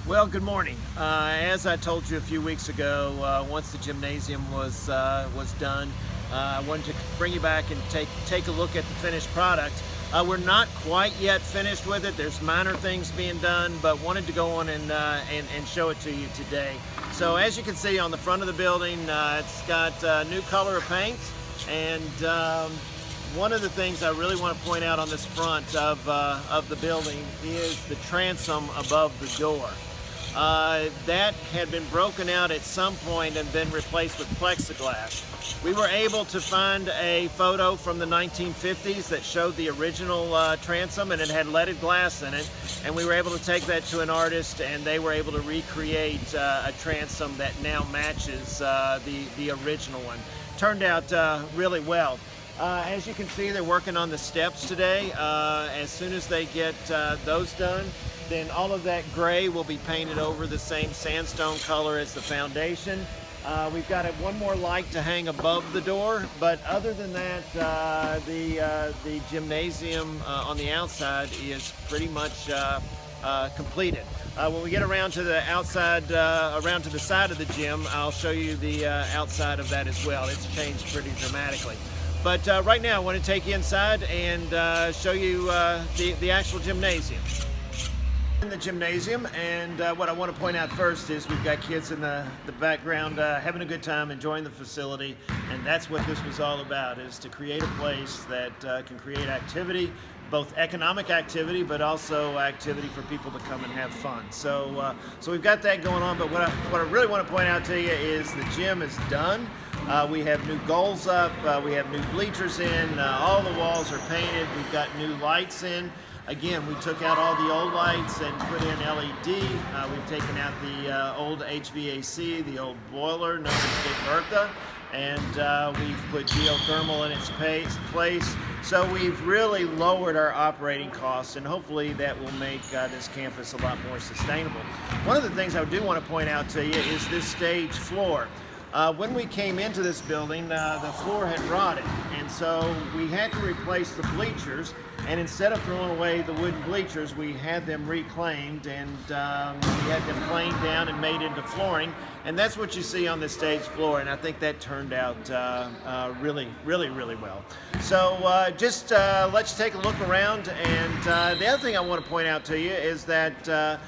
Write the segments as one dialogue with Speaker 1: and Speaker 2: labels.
Speaker 1: Well, good morning. As I told you a few weeks ago, once the gymnasium was done, I wanted to bring you back and take a look at the finished product. We're not quite yet finished with it. There's minor things being done, but wanted to go on and show it to you today. So as you can see on the front of the building, it's got a new color of paint, and one of the things I really want to point out on this front of the building is the transom above the door. That had been broken out at some point and been replaced with plexiglass. We were able to find a photo from the 1950s that showed the original transom, and it had leaded glass in it, and we were able to take that to an artist, and they were able to recreate a transom that now matches the original one. Turned out really well. As you can see, they're working on the steps today. As soon as they get those done, then all of that gray will be painted over the same sandstone color as the foundation. We've got one more light to hang above the door, but other than that, the gymnasium on the outside is pretty much completed. When we get around to the outside, around to the side of the gym, I'll show you the outside of that as well. It's changed pretty dramatically. But right now, I want to take you inside and show you the actual gymnasium. In the gymnasium, and what I want to point out first is we've got kids in the background having a good time, enjoying the facility, and that's what this was all about, is to create a place that can create activity, both economic activity, but also activity for people to come and have fun. So we've got that going on, but what I really want to point out to you is the gym is done. We have new goals up, we have new bleachers in, all the walls are painted, we've got new lights in. Again, we took out all the old lights and put in LED. We've taken out the old HVAC, the old boiler known as Big Bertha, and we've put geothermal in its place. So we've really lowered our operating costs, and hopefully that will make this campus a lot more sustainable. One of the things I do want to point out to you is this stage floor. When we came into this building, the floor had rotted, and so we had to replace the bleachers, and instead of throwing away the wooden bleachers, we had them reclaimed, and we had them planed down and made into flooring, and that's what you see on the stage floor, and I think that turned out really well. So let's take a look around, and the other thing I want to point out to you is that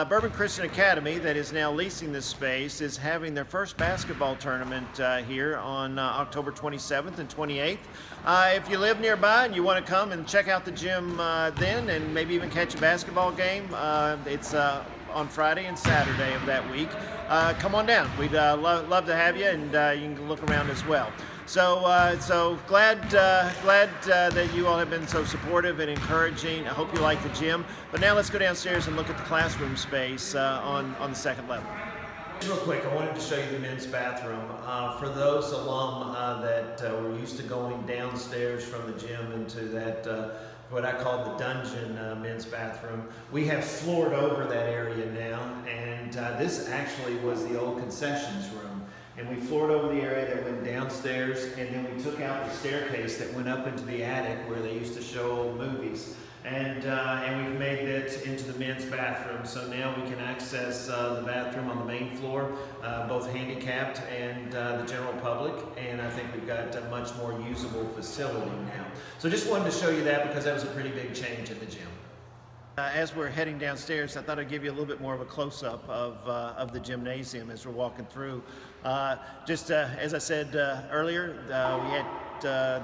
Speaker 1: Bourbon Christian Academy, that is now leasing this space, is having their first basketball tournament here on October 27th and 28th. If you live nearby and you want to come and check out the gym then, and maybe even catch a basketball game, it's on Friday and Saturday of that week. Come on down. We'd love to have you, and you can look around as well. So glad that you all have been so supportive and encouraging. I hope you like the gym. But now let's go downstairs and look at the classroom space on the second level. Real quick, I wanted to show you the men's bathroom. For those alum that were used to going downstairs from the gym into that what I call the dungeon men's bathroom, we have floored over that area now, and this actually was the old concessions room. And we floored over the area that went downstairs, and then we took out the staircase that went up into the attic where they used to show old movies. And we've made it into the men's bathroom, so now we can access the bathroom on the main floor, both handicapped and the general public, and I think we've got a much more usable facility now. So just wanted to show you that because that was a pretty big change in the gym. As we're heading downstairs, I thought I'd give you a little bit more of a close-up of the gymnasium as we're walking through. As I said earlier, we had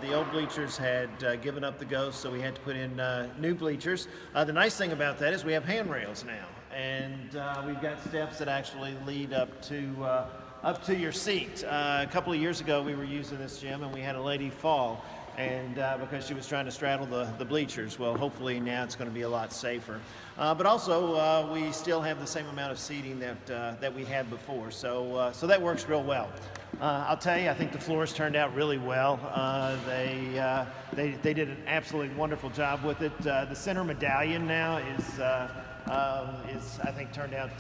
Speaker 1: the old bleachers had given up the ghost, so we had to put in new bleachers. The nice thing about that is we have handrails now, and we've got steps that actually lead up to your seat. A couple of years ago, we were using this gym, and we had a lady fall, and because she was trying to straddle the bleachers. Well, hopefully now it's going to be a lot safer. But also, we still have the same amount of seating that we had before, so that works real well. I'll tell you, I think the floors turned out really well. They did an absolutely wonderful job with it. The center medallion now is I think turned out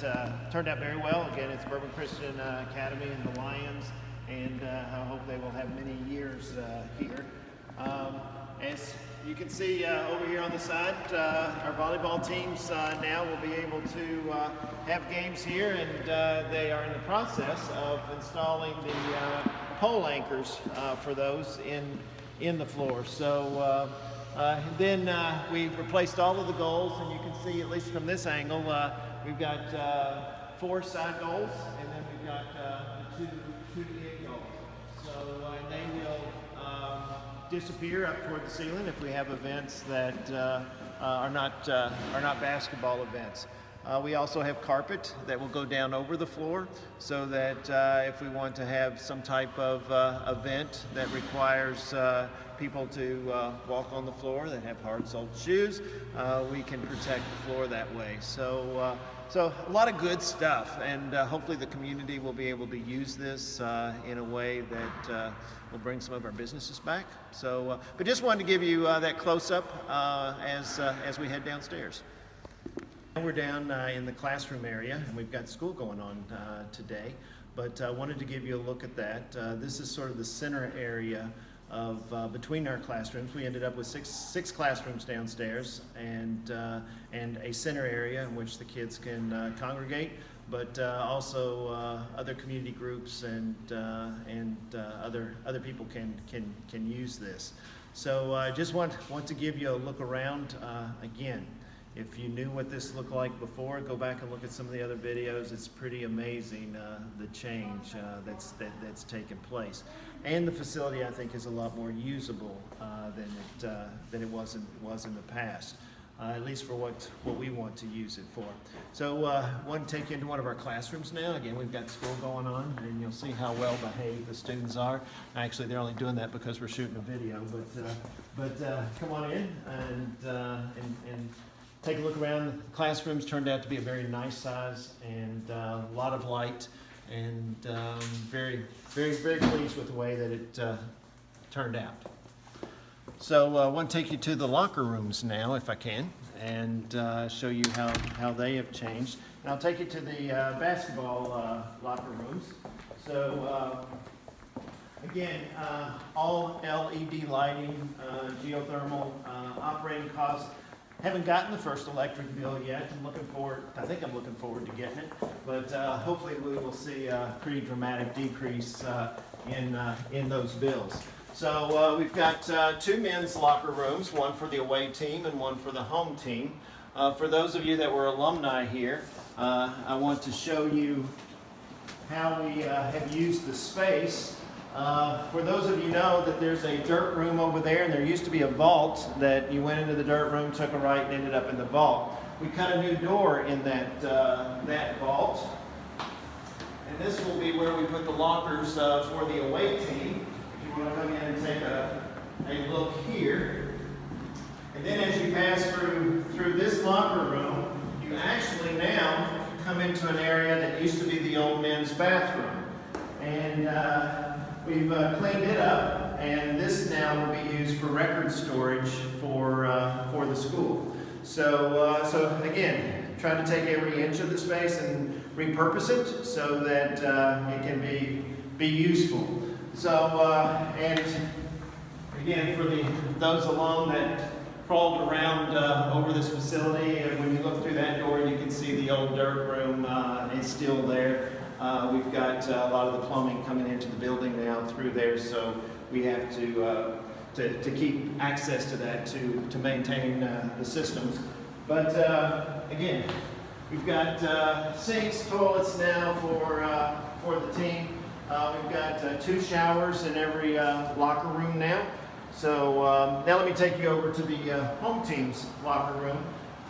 Speaker 1: very well. Again, it's Bourbon Christian Academy and the Lions, and I hope they will have many years here. You can see over here on the side, our volleyball teams now will be able to have games here, and they are in the process of installing the pole anchors for those in the floor. So then we replaced all of the goals, and you can see, at least from this angle, we've got 4 side goals, and then we've got the two to get goals. So they will disappear up toward the ceiling if we have events that are not basketball events. We also have carpet that will go down over the floor, so that if we want to have some type of event that requires people to walk on the floor that have hard-soled shoes, we can protect the floor that way. So a lot of good stuff, and hopefully the community will be able to use this in a way that will bring some of our businesses back. So, but just wanted to give you that close-up as we head downstairs. We're down in the classroom area, and we've got school going on today, but I wanted to give you a look at that. This is sort of the center area of between our classrooms. We ended up with six classrooms downstairs, and a center area in which the kids can congregate, but also other community groups and other people can use this. So I just want to give you a look around again. If you knew what this looked like before, go back and look at some of the other videos. It's pretty amazing the change that's taken place, and the facility I think is a lot more usable than it was in the past, at least for what we want to use it for. So I want to take you into one of our classrooms now. Again, we've got school going on, and you'll see how well behaved the students are. Actually, they're only doing that because we're shooting a video. But come on in and take a look around. The classrooms turned out to be a very nice size, and a lot of light, and very pleased with the way that it turned out. So I want to take you to the locker rooms now, if I can, and show you how they have changed. And I'll take you to the basketball locker rooms. So again, all LED lighting, geothermal, operating costs. Haven't gotten the first electric bill yet. I think I'm looking forward to getting it, but hopefully we will see a pretty dramatic decrease in those bills. So we've got 2 men's locker rooms, one for the away team and one for the home team. For those of you that were alumni here, I want to show you how we have used the space. For those of you know that there's a dirt room over there, and there used to be a vault that you went into the dirt room, took a right, and ended up in the vault. We cut a new door in that vault, and this will be where we put the lockers for the away team. If you want to come in and take a look here, and then as you pass through this locker room, you actually now come into an area that used to be the old men's bathroom, and we've cleaned it up, and this now will be used for record storage for the school. So again, trying to take every inch of the space and repurpose it so that it can be useful. So and again, for those along that crawled around over this facility, and when you look through that door, you can see the old dirt room. It's still there. We've got a lot of the plumbing coming into the building now through there, so we have to keep access to that to maintain the systems. But again, we've got sinks, toilets now for the team. We've got 2 showers in every locker room now. So now let me take you over to the home team's locker room.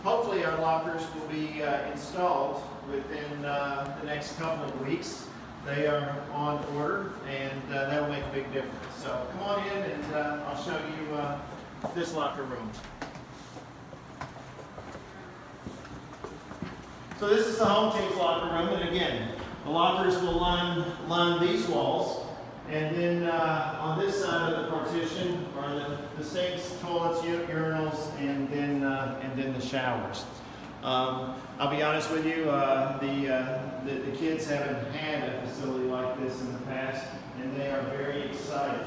Speaker 1: Hopefully our lockers will be installed within the next couple of weeks. They are on order, and that'll make a big difference. So come on in, and I'll show you this locker room. So this is the home team's locker room, and again, the lockers will line these walls, and then on this side of the partition are the sinks, toilets, urinals, and then the showers. I'll be honest with you, the kids haven't had a facility like this in the past, and they are very excited.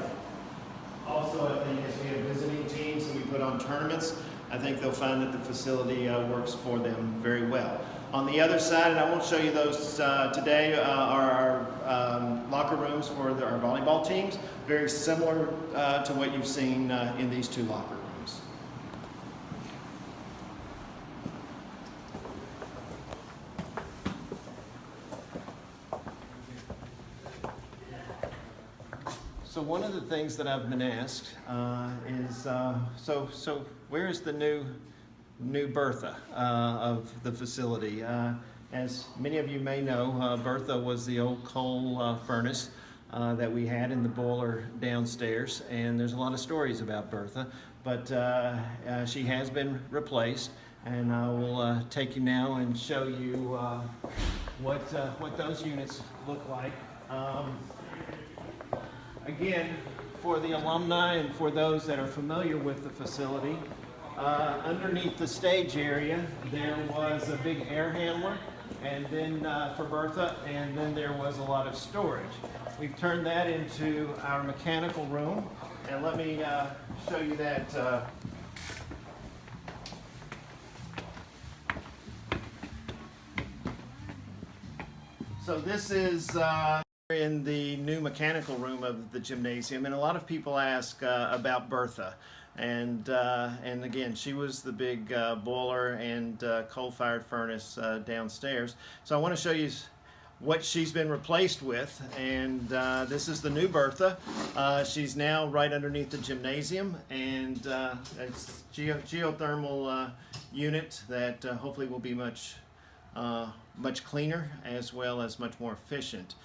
Speaker 1: Also, I think as we have visiting teams and we put on tournaments, I think they'll find that the facility works for them very well. On the other side, and I won't show you those today, are our locker rooms for our volleyball teams. Very similar to what you've seen in these two locker rooms. So one of the things that I've been asked is, so where is the new Bertha of the facility? As many of you may know, Bertha was the old coal furnace that we had in the boiler downstairs, and there's a lot of stories about Bertha, but she has been replaced, and I will take you now and show you what those units look like. Again, for the alumni and for those that are familiar with the facility, underneath the stage area there was a big air handler, and then for Bertha, and then there was a lot of storage. We've turned that into our mechanical room, and let me show you that. So this is in the new mechanical room of the gymnasium, and a lot of people ask about Bertha, and again, she was the big boiler and coal-fired furnace downstairs. So I want to show you what she's been replaced with, and this is the new Bertha. She's now right underneath the gymnasium, and it's geothermal unit that hopefully will be much cleaner as well as much more efficient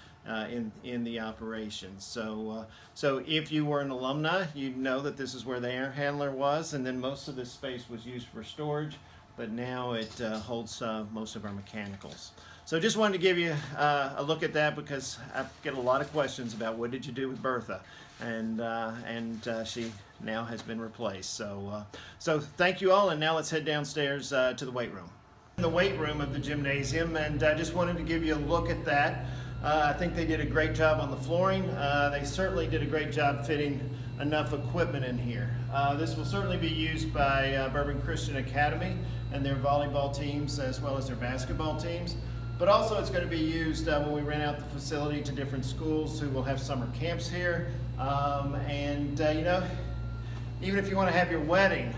Speaker 1: in the operation. So if you were an alumni, you'd know that this is where the air handler was, and then most of this space was used for storage, but now it holds most of our mechanicals. So just wanted to give you a look at that, because I get a lot of questions about what did you do with Bertha, and she now has been replaced. So thank you all, and now let's head downstairs to the weight room. The weight room of the gymnasium, and I just wanted to give you a look at that. I think they did a great job on the flooring. They certainly did a great job fitting enough equipment in here. This will certainly be used by Bourbon Christian Academy and their volleyball teams as well as their basketball teams. But also it's going to be used when we rent out the facility to different schools who will have summer camps here. You know, even if you want to have your wedding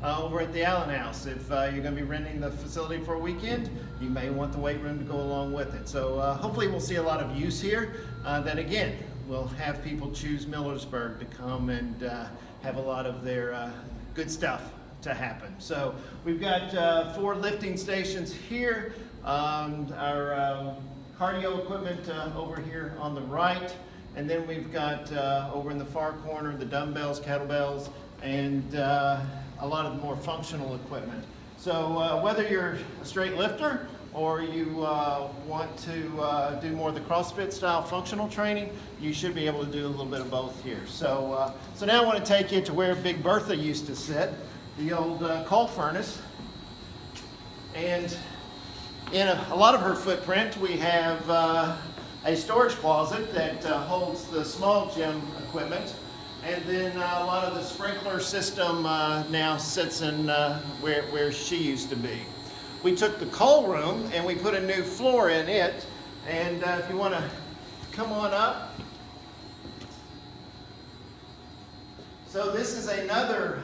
Speaker 1: over at the Allen House, if you're going to be renting the facility for a weekend, you may want the weight room to go along with it. So hopefully we'll see a lot of use here. Then again, we'll have people choose Millersburg to come and have a lot of their good stuff to happen. So we've got 4 lifting stations here. Our cardio equipment over here on the right, and then we've got over in the far corner the dumbbells, kettlebells, and a lot of the more functional equipment. So whether you're a straight lifter or you want to do more of the CrossFit style functional training, you should be able to do a little bit of both here. So now I want to take you to where Big Bertha used to sit, the old coal furnace. And in a lot of her footprint, we have a storage closet that holds the small gym equipment. And then a lot of the sprinkler system now sits in where she used to be. We took the coal room and we put a new floor in it. And if you want to come on up. So this is another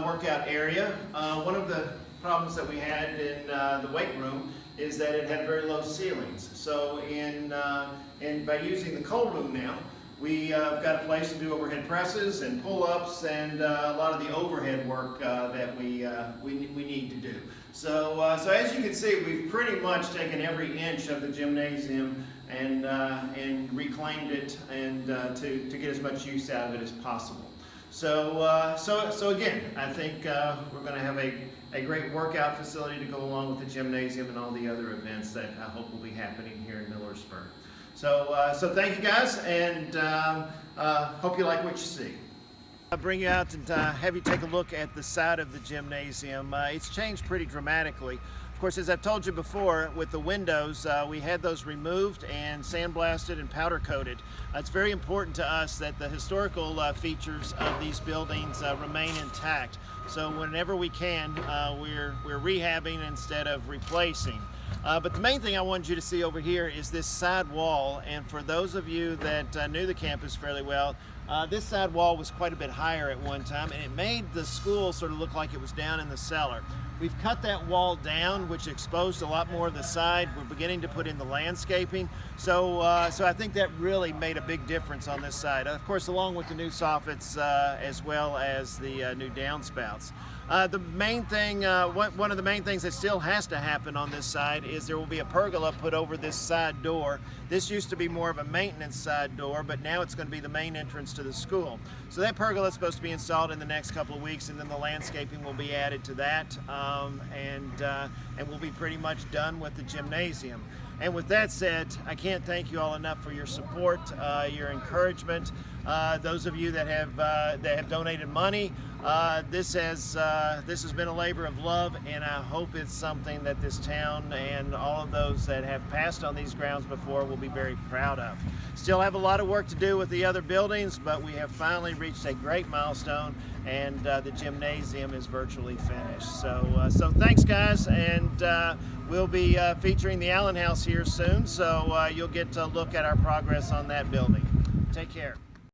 Speaker 1: workout area. One of the problems that we had in the weight room is that it had very low ceilings. So by using the coal room now, we've got a place to do overhead presses and pull-ups and a lot of the overhead work that we need to do. So as you can see, we've pretty much taken every inch of the gymnasium and reclaimed it and to get as much use out of it as possible. So again, I think we're going to have a great workout facility to go along with the gymnasium and all the other events that I hope will be happening here in Millersburg. So thank you guys, and hope you like what you see. I'll bring you out and have you take a look at the side of the gymnasium. It's changed pretty dramatically. Of course, as I've told you before, with the windows, we had those removed and sandblasted and powder coated. It's very important to us that the historical features of these buildings remain intact. So whenever we can, we're rehabbing instead of replacing. But the main thing I wanted you to see over here is this side wall, and for those of you that knew the campus fairly well, this side wall was quite a bit higher at one time, and it made the school sort of look like it was down in the cellar. We've cut that wall down, which exposed a lot more of the side. We're beginning to put in the landscaping, so I think that really made a big difference on this side. Of course, along with the new soffits as well as the new downspouts. The main thing, one of the main things that still has to happen on this side is there will be a pergola put over this side door. This used to be more of a maintenance side door, but now it's going to be the main entrance to the school. So that pergola is supposed to be installed in the next couple of weeks, and then the landscaping will be added to that, and we'll be pretty much done with the gymnasium. And with that said, I can't thank you all enough for your support, your encouragement. Those of you that have donated money, this has been a labor of love, and I hope it's something that this town and all of those that have passed on these grounds before will be very proud of. Still have a lot of work to do with the other buildings, but we have finally reached a great milestone, and the gymnasium is virtually finished. So thanks, guys, and we'll be featuring the Allen House here soon, so you'll get to look at our progress on that building. Take care.